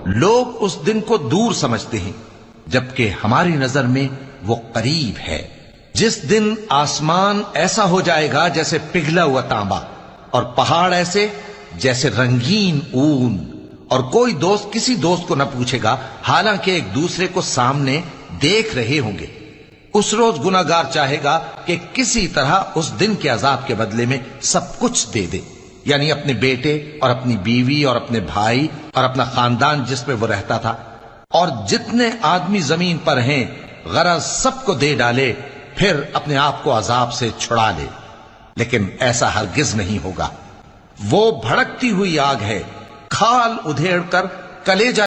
लोग उस दिन को दूर समझते हैं, जबकि हमारी नजर में वो करीब है। जिस दिन आसमान ऐसा हो जाएगा जैसे पिघला हुआ तांबा, और पहाड़ ऐसे जैसे रंगीन ऊन, और कोई दोस्त किसी दोस्त को न पूछेगा, हालांकि एक दूसरे को सामने देख रहे होंगे। उस रोज गुनाहगार चाहेगा कि किसी तरह उस दिन के अजाब के बदले में सब कुछ दे दे, यानी अपने बेटे और अपनी बीवी और अपने भाई और अपना खानदान जिसमें वो रहता था, और जितने आदमी जमीन पर हैं गरज सबको दे डाले, फिर अपने आप को अजाब से छुड़ा ले। लेकिन ऐसा हरगिज नहीं होगा। वो भड़कती हुई आग है, खाल उधेड़ कर कलेजा